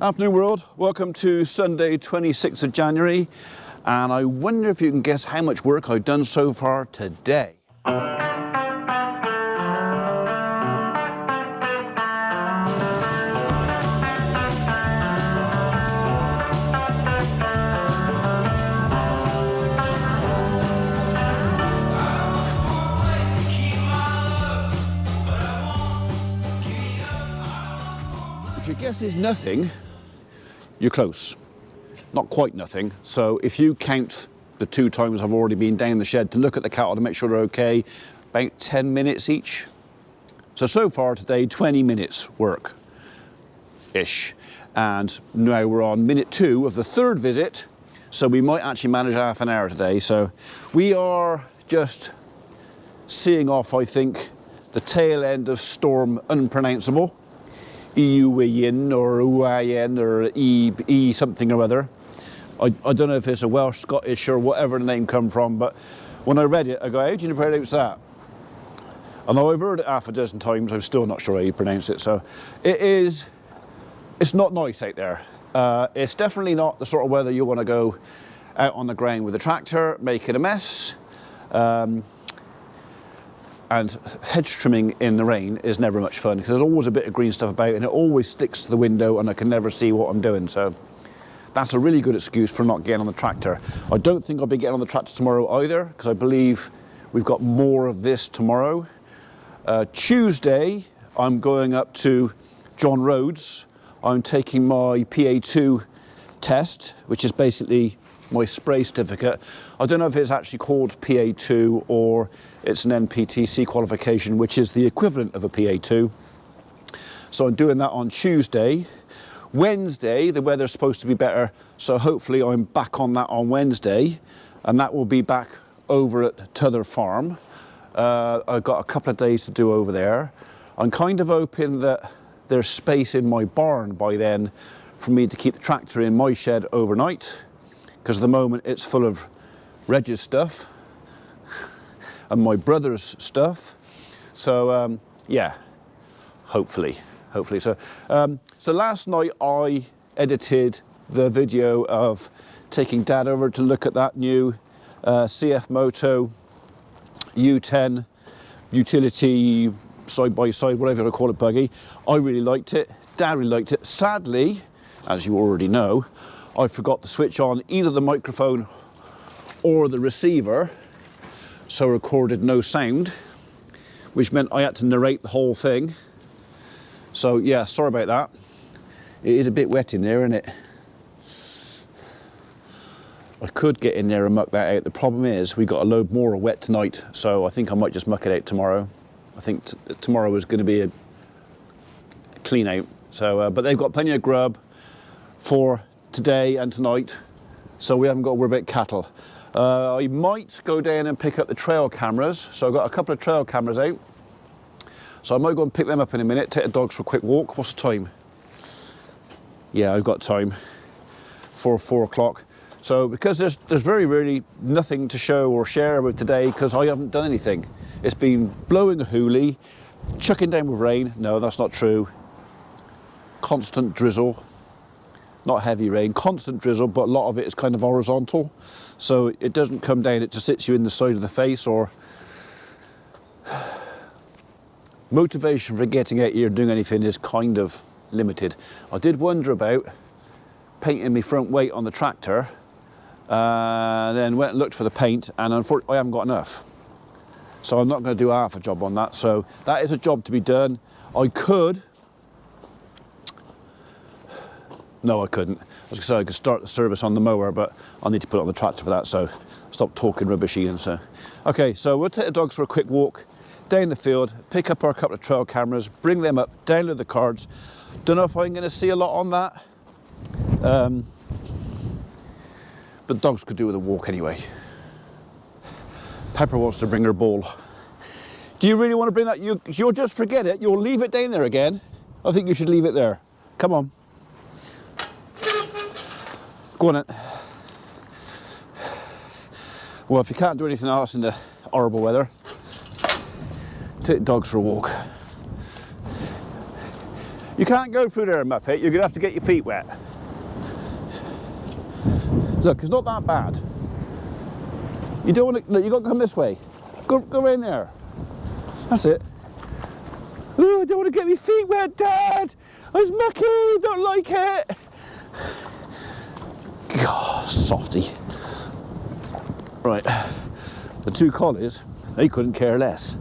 Afternoon world, welcome to Sunday 26th of January, and I wonder if you can guess how much work I've done so far today. If your guess is nothing, you're close. Not quite nothing. So if you count the 2 times I've already been down the shed to look at the cattle to make sure they're okay, about 10 minutes each. So far today, 20 minutes work-ish. And now we're on minute 2 of the 3rd visit, so we might actually manage half an hour today. So we are just seeing off, I think, the tail end of Storm Unpronounceable. Ewan or Uayen or E something or other. I don't know if it's a Welsh, Scottish or whatever the name come from, but when I read it, I go, how do you pronounce that? And though I've heard it half a dozen times, I'm still not sure how you pronounce it. So it's not nice out there. It's definitely not the sort of weather you want to go out on the ground with a tractor, making a mess. And hedge trimming in the rain is never much fun because there's always a bit of green stuff about and it always sticks to the window and I can never see what I'm doing. So that's a really good excuse for not getting on the tractor. I don't think I'll be getting on the tractor tomorrow either because I believe we've got more of this tomorrow. Tuesday, I'm going up to John Rhodes. I'm taking my PA2 test, which is basically my spray certificate. I don't know if it's actually called PA2 or it's an NPTC qualification, which is the equivalent of a PA2. So I'm doing that on Tuesday. Wednesday, the weather's supposed to be better, so hopefully I'm back on that on Wednesday, and that will be back over at T'other Farm. I've got a couple of days to do over there. I'm kind of hoping that there's space in my barn by then for me to keep the tractor in my shed overnight, because at the moment it's full of Reg's stuff and my brother's stuff. So yeah, hopefully. So last night I edited the video of taking Dad over to look at that new CF Moto U10 utility side-by-side, whatever you want to call it, buggy. I really liked it. Dad really liked it. Sadly, as you already know, I forgot to switch on either the microphone or the receiver, so recorded no sound, which meant I had to narrate the whole thing. So yeah, sorry about that. It is a bit wet in there, isn't it? I could get in there and muck that out. The problem is we got a load more of wet tonight, so I think I might just muck it out tomorrow. I think tomorrow is going to be a clean out. So, but they've got plenty of grub for today and tonight, so we haven't got to worry about cattle. I might go down and pick up the trail cameras, so I've got a couple of trail cameras out, so I might go and pick them up in a minute, take the dogs for a quick walk. What's the time? Yeah, I've got time for 4 o'clock. So because there's very really nothing to show or share with today because I haven't done anything. It's been blowing a hoolie, chucking down with rain. No, that's not true. Constant drizzle. Not heavy rain, constant drizzle, but a lot of it is kind of horizontal. So it doesn't come down, it just hits you in the side of the face. Or motivation for getting out here and doing anything is kind of limited. I did wonder about painting my front weight on the tractor, then went and looked for the paint, and unfortunately I haven't got enough. So I'm not going to do half a job on that. So that is a job to be done. I could. No, I couldn't. I was going to say I could start the service on the mower, but I'll need to put it on the tractor for that, so stop talking rubbish, Ian. So, okay, so we'll take the dogs for a quick walk down the field, pick up our couple of trail cameras, bring them up, download the cards. Don't know if I'm going to see a lot on that, but dogs could do with a walk anyway. Pepper wants to bring her ball. Do you really want to bring that? You'll just forget it. You'll leave it down there again. I think you should leave it there. Come on. Go on then. Well, if you can't do anything else in the horrible weather, take the dogs for a walk. You can't go through there, Muppet. You're going to have to get your feet wet. Look, it's not that bad. You don't want to, look, you've got to come this way. Go in there. That's it. Oh, I don't want to get my feet wet, Dad. I was mucky, don't like it. God, softy. Right, the two collies, they couldn't care less.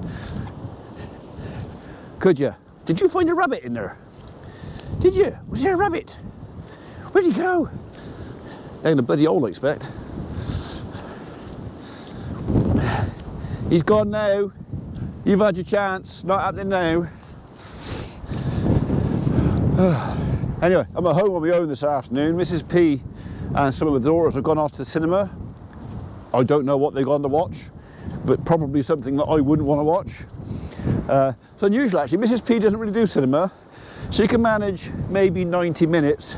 Could you? Did you find a rabbit in there? Did you? Was there a rabbit? Where'd he go? Down the bloody hole, I expect. He's gone now. You've had your chance. Not happening now. Anyway, I'm at home on my own this afternoon. Mrs. P and some of the daughters have gone off to the cinema. I don't know what they've gone to watch, but probably something that I wouldn't want to watch. It's unusual actually. Mrs. P doesn't really do cinema. She can manage maybe 90 minutes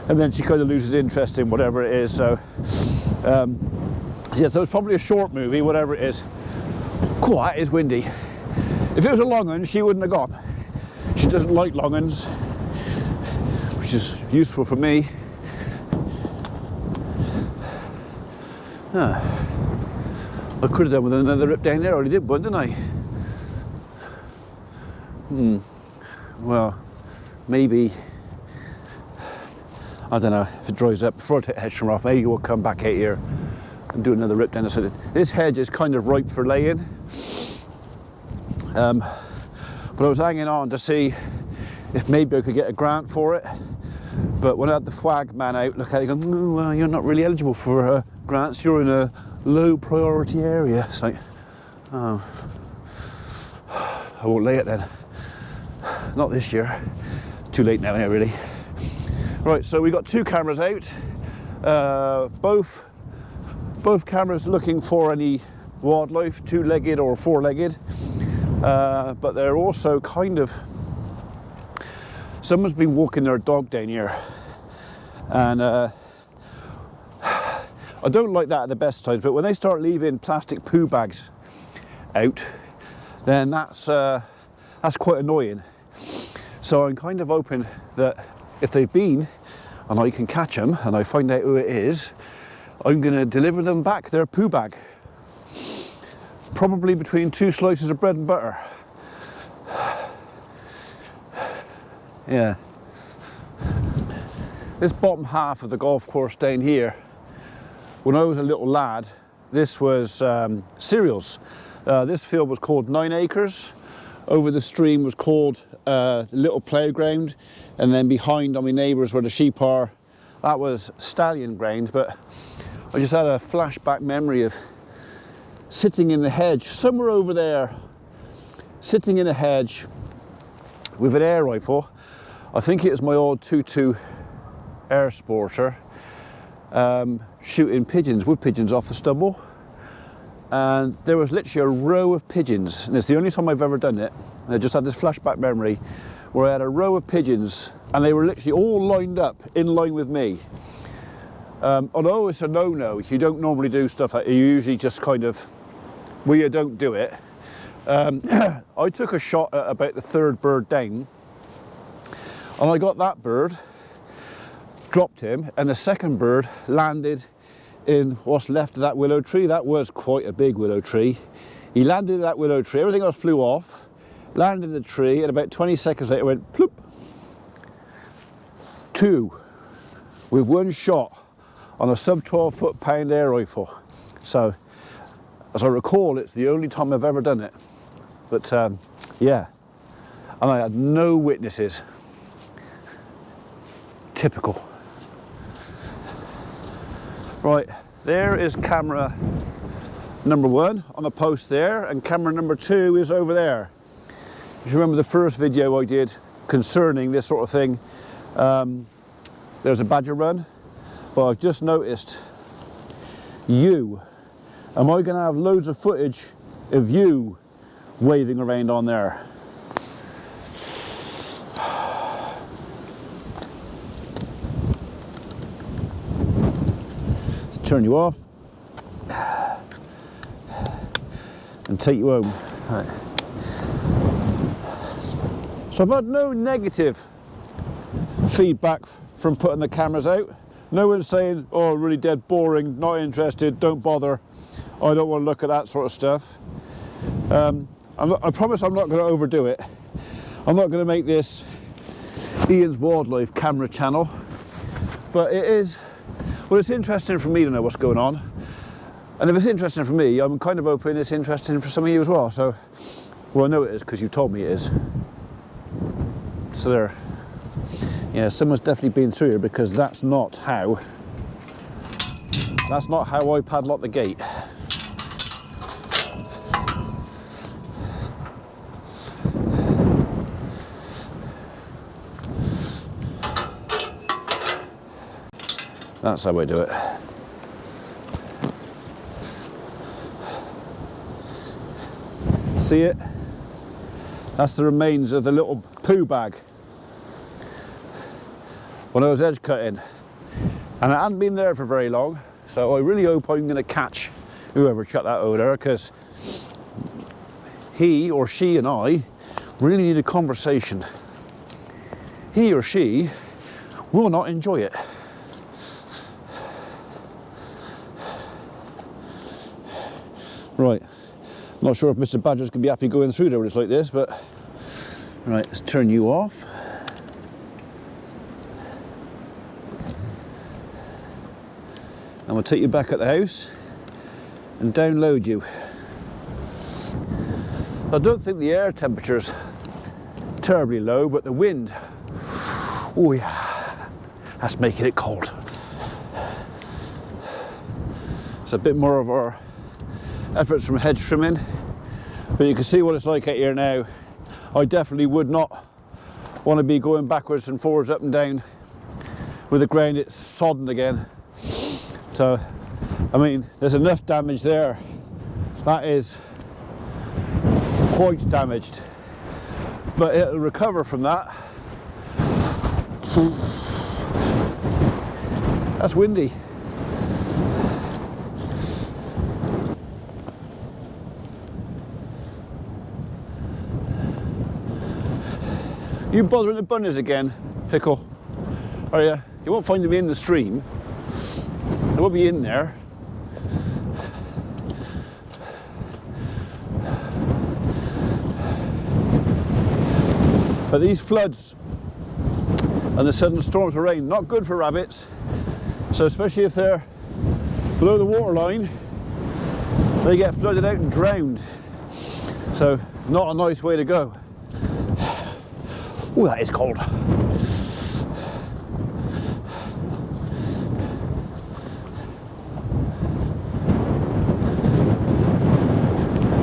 and then she kind of loses interest in whatever it is. So, yeah, so it's probably a short movie, whatever it is. Cool, that is windy. If it was a long one, she wouldn't have gone. She doesn't like long ones, which is useful for me. I could have done with another rip down there. I already did one, didn't I? Well, maybe, I don't know, if it dries up, before I take the hedge trimmer off, maybe we'll come back out here and do another rip down the side. This hedge is kind of ripe for laying. But I was hanging on to see if maybe I could get a grant for it. But when I had the flag man out, look at it, going, oh, well, you're not really eligible for grants, you're in a low priority area. It's like, oh, I won't lay it then. Not this year. Too late now, really. Right, so we got two cameras out. Both cameras looking for any wildlife, two-legged or four-legged. But they're also kind of, someone's been walking their dog down here, and I don't like that at the best times, but when they start leaving plastic poo bags out, then that's quite annoying. So I'm kind of hoping that if they've been and I can catch them and I find out who it is, I'm going to deliver them back their poo bag. Probably between two slices of bread and butter. Yeah. This bottom half of the golf course down here, when I was a little lad, this was cereals. This field was called 9 acres. Over the stream was called the little playground, and then behind on my neighbours where the sheep are, that was stallion ground. But I just had a flashback memory of sitting in the hedge, somewhere over there, sitting in a hedge with an air rifle. I think it was my old 22 air sporter, shooting pigeons, wood pigeons off the stubble. And there was literally a row of pigeons, and it's the only time I've ever done it. And I just had this flashback memory where I had a row of pigeons and they were literally all lined up in line with me. Although it's a no-no, you don't normally do stuff like that. You usually just kind of, well, you don't do it. I took a shot at about the third bird down, and I got that bird, dropped him, and the second bird landed in what's left of that willow tree. That was quite a big willow tree. He landed in that willow tree, everything else flew off, landed in the tree, and about 20 seconds later went ploop. Two, with one shot on a sub 12 foot-pound air rifle. So, as I recall, it's the only time I've ever done it. But yeah, and I had no witnesses. Typical. Right, there is camera number 1 on the post there, and camera number 2 is over there. If you remember the first video I did concerning this sort of thing, there's a badger run, but I've just noticed you. Am I going to have loads of footage of you waving around on there? Let's turn you off and take you home. Right. So I've had no negative feedback from putting the cameras out. No one's saying, oh, really dead boring, not interested, don't bother, I don't want to look at that sort of stuff. I promise I'm not going to overdo it. I'm not going to make this Ian's Wildlife camera channel, but it is, well, it's interesting for me to know what's going on. And if it's interesting for me, I'm kind of hoping it's interesting for some of you as well. So, well, I know it is because you told me it is. So there. Yeah, someone's definitely been through here because that's not how I padlock the gate. That's how I do it. See it? That's the remains of the little poo bag when I was edge cutting, and it hadn't been there for very long, so I really hope I'm going to catch whoever chucked that over there, because he or she and I really need a conversation. He or she will not enjoy it. Right, not sure if Mr. Badger's going to be happy going through there when it's like this, but right, let's turn you off. And we'll take you back at the house and download you. I don't think the air temperature's terribly low, but the wind, oh yeah, that's making it cold. It's a bit more of our efforts from hedge trimming, but you can see what it's like out here now. I definitely would not want to be going backwards and forwards, up and down with the ground. It's sodden again. So, I mean, there's enough damage there. That is quite damaged, but it'll recover from that. That's windy. You bothering the bunnies again, Pickle? Are you? You won't find them in the stream. They won't be in there. But these floods and the sudden storms of rain, not good for rabbits. So especially if they're below the water line, they get flooded out and drowned. So not a nice way to go. Oh, that is cold.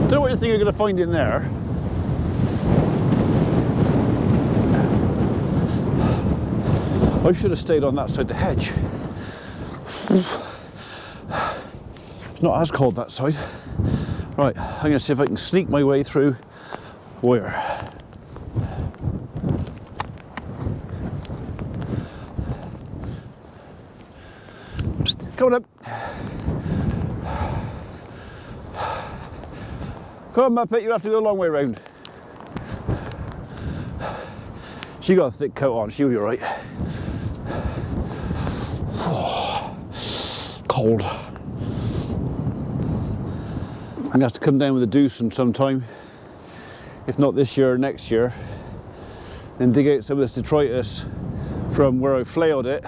Don't know what you think you're going to find in there. I should have stayed on that side of the hedge. It's not as cold that side. Right, I'm going to see if I can sneak my way through where. Come on up. Come on, Muppet, you have to go the long way round. She got a thick coat on, she'll be alright. Cold. I'm going to have to come down with a doosan sometime, if not this year or next year, and dig out some of this detritus from where I flailed it,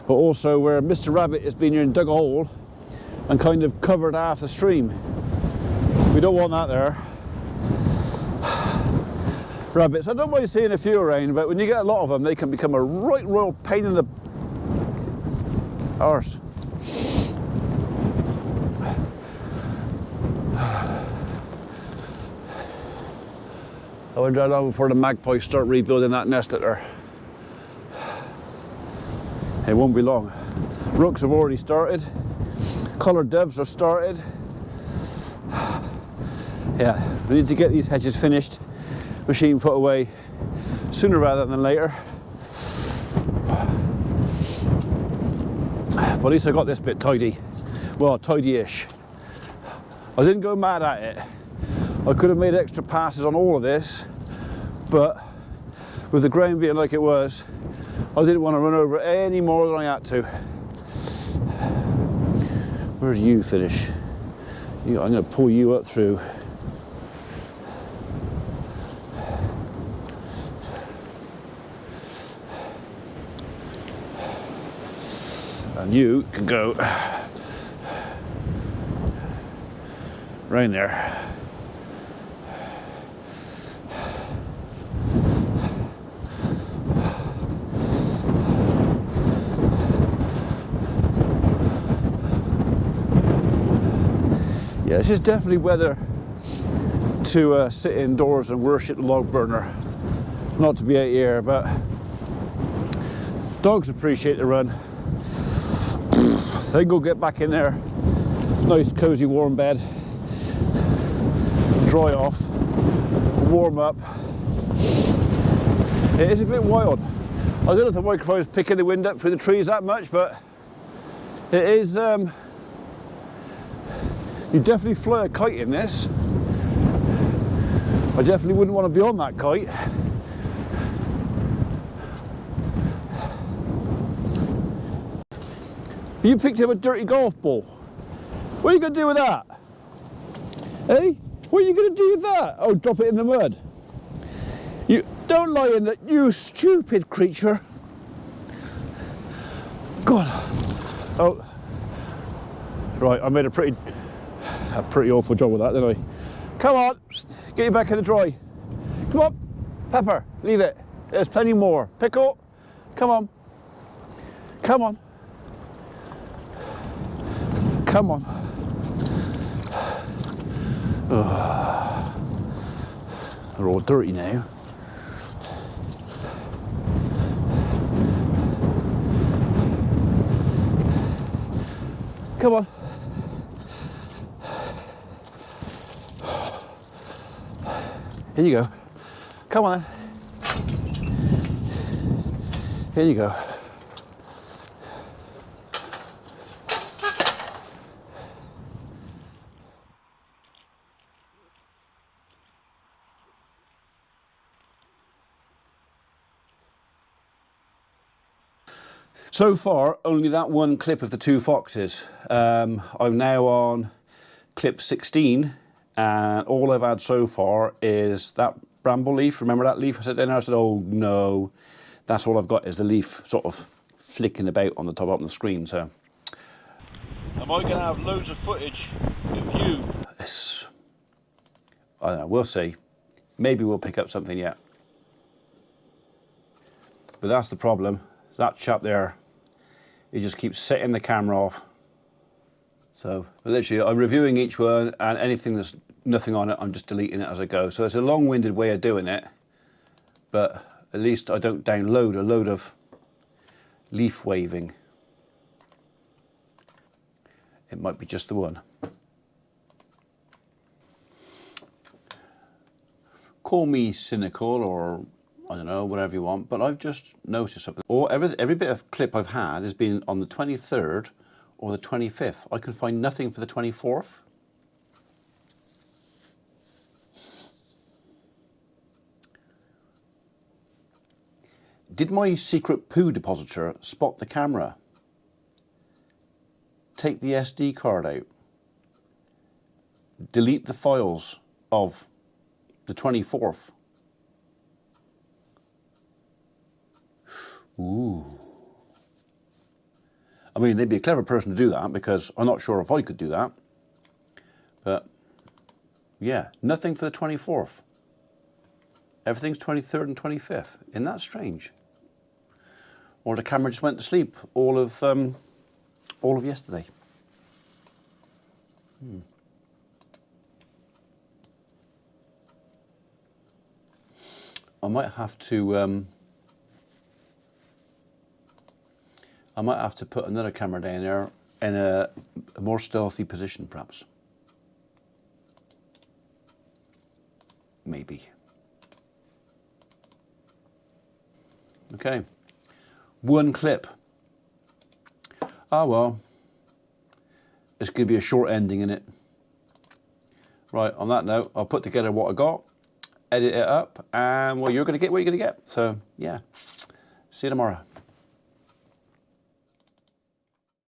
but also where Mr. Rabbit has been here and dug a hole and kind of covered half the stream. We don't want that there. Rabbits, I don't mind seeing a few around, but when you get a lot of them, they can become a right royal pain in the arse. I wonder how long before the magpies start rebuilding that nest at her. It won't be long. Rooks have already started. Collared doves have started. Yeah, we need to get these hedges finished, machine put away sooner rather than later. But at least I got this bit tidy. Well, tidy-ish. I didn't go mad at it. I could have made extra passes on all of this, but with the ground being like it was, I didn't want to run over it any more than I had to. Where do you finish? I'm going to pull you up through. And you can go right there. Yeah, this is definitely weather to sit indoors and worship the log burner. Not to be out here, but dogs appreciate the run. They go get back in there, nice cozy warm bed, dry off, warm up. It is a bit wild. I don't know if the microphone is picking the wind up through the trees that much, but it is, you definitely fly a kite in this. I definitely wouldn't want to be on that kite. You picked up a dirty golf ball. What are you going to do with that? Hey? What are you going to do with that? Oh, drop it in the mud. You don't lie in that, you stupid creature. God. Oh. Right, I made a pretty awful job with that, didn't I? Come on, get you back in the dry. Come on, Pepper, leave it. There's plenty more. Pickle, come on. Come on. Come on. Oh. They're all dirty now. Come on. Here you go. Come on then. Here you go. So far, only that one clip of the two foxes. I'm now on clip 16, and all I've had so far is that bramble leaf. Remember that leaf? I sat down there, I said, oh no. That's all I've got is the leaf sort of flicking about on the top of the screen, so. Am I gonna have loads of footage of you? It's, I don't know, we'll see. Maybe we'll pick up something yet. But that's the problem. That chap there, he just keeps setting the camera off. So literally I'm reviewing each one, and anything that's nothing on it, I'm just deleting it as I go. So it's a long-winded way of doing it, but at least I don't download a load of leaf waving. It might be just the one. Call me cynical or I don't know, whatever you want, but I've just noticed something. Or every bit of clip I've had has been on the 23rd or the 25th. I can find nothing for the 24th. Did my secret poo depositor spot the camera? Take the SD card out. Delete the files of the 24th. Ooh. I mean, they'd be a clever person to do that, because I'm not sure if I could do that. But yeah, nothing for the 24th. Everything's 23rd and 25th. Isn't that strange? Or the camera just went to sleep all of yesterday. I might have to put another camera down there in a more stealthy position, perhaps. Maybe. Okay. One clip. Ah, well. It's going to be a short ending in it. Right, on that note, I'll put together what I got, edit it up, and well, you're going to get what you're going to get. So, yeah. See you tomorrow.